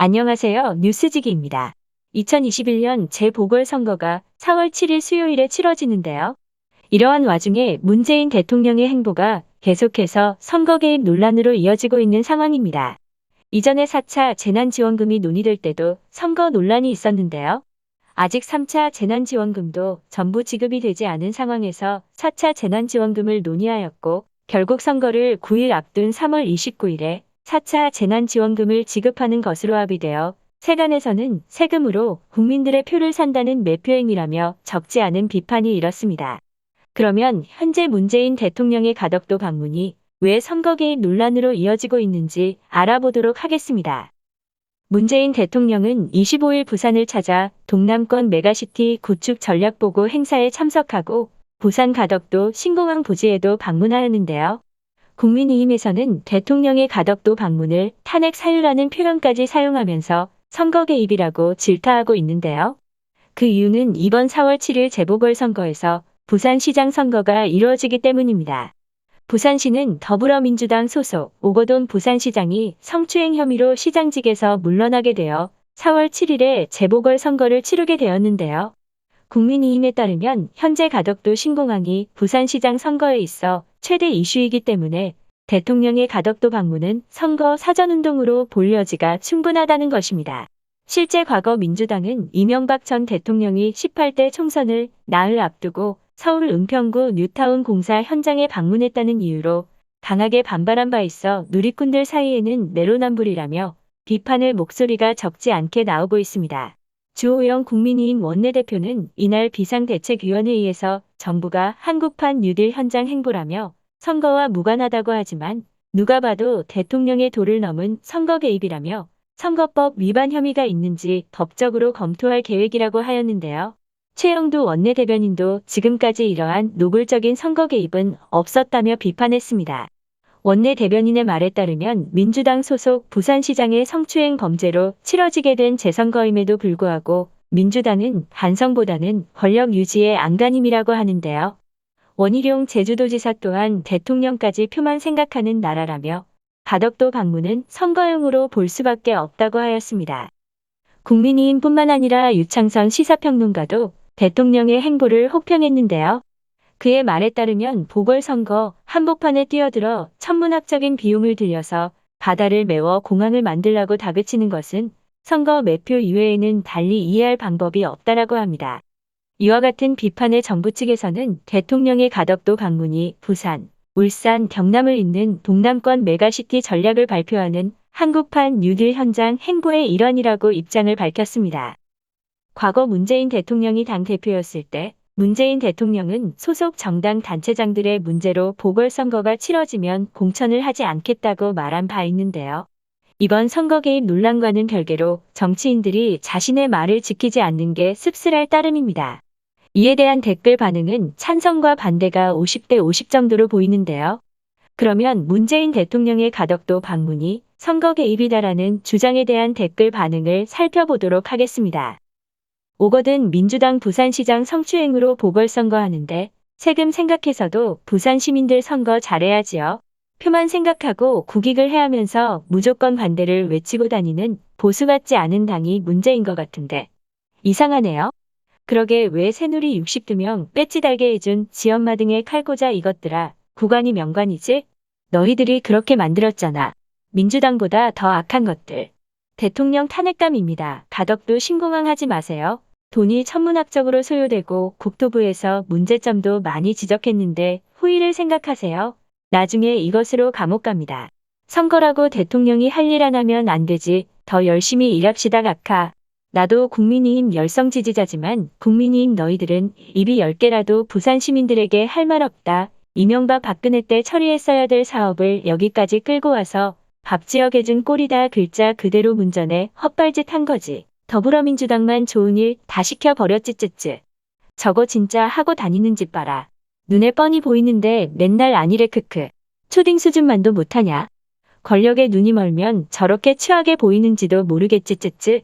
안녕하세요. 뉴스지기입니다. 2021년 재보궐선거가 4월 7일 수요일에 치러지는데요. 이러한 와중에 문재인 대통령의 행보가 계속해서 선거 개입 논란으로 이어지고 있는 상황입니다. 이전에 4차 재난지원금이 논의될 때도 선거 논란이 있었는데요. 아직 3차 재난지원금도 전부 지급이 되지 않은 상황에서 4차 재난지원금을 논의하였고 결국 선거를 9일 앞둔 3월 29일에 4차 재난지원금을 지급하는 것으로 합의되어 세간에서는 세금으로 국민들의 표를 산다는 매표 행위라며 적지 않은 비판이 일었습니다. 그러면 현재 문재인 대통령의 가덕도 방문이 왜 선거 개입 논란으로 이어지고 있는지 알아보도록 하겠습니다. 문재인 대통령은 25일 부산을 찾아 동남권 메가시티 구축 전략보고 행사에 참석하고 부산 가덕도 신공항 부지에도 방문하였는데요. 국민의힘에서는 대통령의 가덕도 방문을 탄핵 사유라는 표현까지 사용하면서 선거 개입이라고 질타하고 있는데요. 그 이유는 이번 4월 7일 재보궐선거에서 부산시장 선거가 이루어지기 때문입니다. 부산시는 더불어민주당 소속 오거돈 부산시장이 성추행 혐의로 시장직에서 물러나게 되어 4월 7일에 재보궐선거를 치르게 되었는데요. 국민의힘에 따르면 현재 가덕도 신공항이 부산시장 선거에 있어 최대 이슈이기 때문에 대통령의 가덕도 방문은 선거 사전운동으로 볼 여지가 충분하다는 것입니다. 실제 과거 민주당은 이명박 전 대통령이 18대 총선을 나흘 앞두고 서울 은평구 뉴타운 공사 현장에 방문했다는 이유로 강하게 반발한 바 있어 누리꾼들 사이에는 내로남불이라며 비판의 목소리가 적지 않게 나오고 있습니다. 주호영 국민의힘 원내대표는 이날 비상대책위원회의에서 정부가 한국판 뉴딜 현장 행보라며 선거와 무관하다고 하지만 누가 봐도 대통령의 도를 넘은 선거 개입이라며 선거법 위반 혐의가 있는지 법적으로 검토할 계획이라고 하였는데요. 최영두 원내대변인도 지금까지 이러한 노골적인 선거 개입은 없었다며 비판했습니다. 원내대변인의 말에 따르면 민주당 소속 부산시장의 성추행 범죄로 치러지게 된 재선거임에도 불구하고 민주당은 반성보다는 권력 유지의 안간힘이라고 하는데요. 원희룡 제주도지사 또한 대통령까지 표만 생각하는 나라라며 가덕도 방문은 선거용으로 볼 수밖에 없다고 하였습니다. 국민의힘뿐만 아니라 유창선 시사평론가도 대통령의 행보를 혹평했는데요. 그의 말에 따르면 보궐선거 한복판에 뛰어들어 천문학적인 비용을 들여서 바다를 메워 공항을 만들라고 다그치는 것은 선거 매표 이외에는 달리 이해할 방법이 없다라고 합니다. 이와 같은 비판의 정부 측에서는 대통령의 가덕도 방문이 부산, 울산, 경남을 잇는 동남권 메가시티 전략을 발표하는 한국판 뉴딜 현장 행보의 일환이라고 입장을 밝혔습니다. 과거 문재인 대통령이 당대표였을 때 문재인 대통령은 소속 정당 단체장들의 문제로 보궐선거가 치러지면 공천을 하지 않겠다고 말한 바 있는데요. 이번 선거 개입 논란과는 별개로 정치인들이 자신의 말을 지키지 않는 게 씁쓸할 따름입니다. 이에 대한 댓글 반응은 찬성과 반대가 50대 50 정도로 보이는데요. 그러면 문재인 대통령의 가덕도 방문이 선거 개입이다라는 주장에 대한 댓글 반응을 살펴보도록 하겠습니다. 오거돈 민주당 부산시장 성추행으로 보궐선거 하는데 세금 생각해서도 부산 시민들 선거 잘해야지요. 표만 생각하고 국익을 해하면서 무조건 반대를 외치고 다니는 보수 같지 않은 당이 문제인 것 같은데 이상하네요. 그러게 왜 새누리 62명 배지 달게 해준 지엄마 등의 칼꽂아 이것들아 구관이 명관이지? 너희들이 그렇게 만들었잖아. 민주당보다 더 악한 것들. 대통령 탄핵감입니다. 가덕도 신공항 하지 마세요. 돈이 천문학적으로 소요되고 국토부에서 문제점도 많이 지적했는데 후일을 생각하세요. 나중에 이것으로 감옥 갑니다. 선거라고 대통령이 할 일 안 하면 안 되지. 더 열심히 일합시다 각하. 나도 국민의힘 열성 지지자지만 국민의힘 너희들은 입이 10개라도 부산 시민들에게 할 말 없다. 이명박 박근혜 때 처리했어야 될 사업을 여기까지 끌고 와서 밥 지어해준 꼴이다. 글자 그대로 문전에 헛발짓 한 거지. 더불어민주당만 좋은 일 다 시켜버렸지 쯔쯔. 저거 진짜 하고 다니는 짓 봐라. 눈에 뻔히 보이는데 맨날 아니래 크크. 초딩 수준만도 못하냐. 권력에 눈이 멀면 저렇게 추하게 보이는지도 모르겠지 쯔쯔.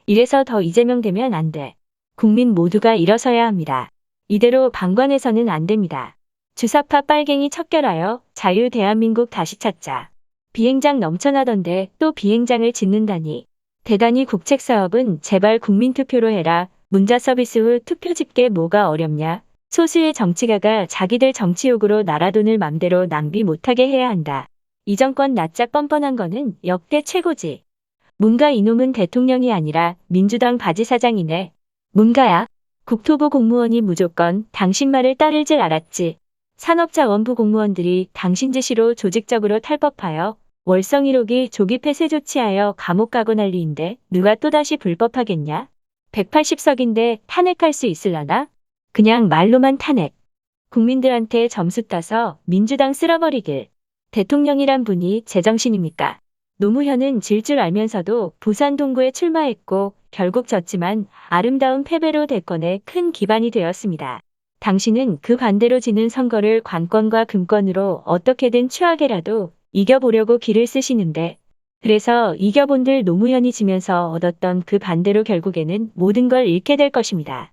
이래서 더 이재명 되면 안 돼. 국민 모두가 일어서야 합니다. 이대로 방관해서는 안 됩니다. 주사파 빨갱이 척결하여 자유 대한민국 다시 찾자. 비행장 넘쳐나던데 또 비행장을 짓는다니. 대단히 국책사업은 제발 국민투표로 해라. 문자 서비스 후 투표 집계 뭐가 어렵냐. 소수의 정치가가 자기들 정치욕으로 나라 돈을 맘대로 낭비 못하게 해야 한다. 이 정권 낯짝 뻔뻔한 거는 역대 최고지. 문가 이놈은 대통령이 아니라 민주당 바지사장이네. 문가야. 국토부 공무원이 무조건 당신 말을 따를 줄 알았지. 산업자원부 공무원들이 당신 지시로 조직적으로 탈법하여 월성 1호기 조기 폐쇄 조치하여 감옥 가고 난리인데 누가 또다시 불법하겠냐? 180석인데 탄핵할 수 있을라나? 그냥 말로만 탄핵. 국민들한테 점수 따서 민주당 쓸어버리길. 대통령이란 분이 제정신입니까? 노무현은 질 줄 알면서도 부산 동구에 출마했고 결국 졌지만 아름다운 패배로 대권에 큰 기반이 되었습니다. 당신은 그 반대로 지는 선거를 관건과 금권으로 어떻게든 추하게라도 이겨보려고 기를 쓰시는데 그래서 이겨본들 노무현이 지면서 얻었던 그 반대로 결국에는 모든 걸 잃게 될 것입니다.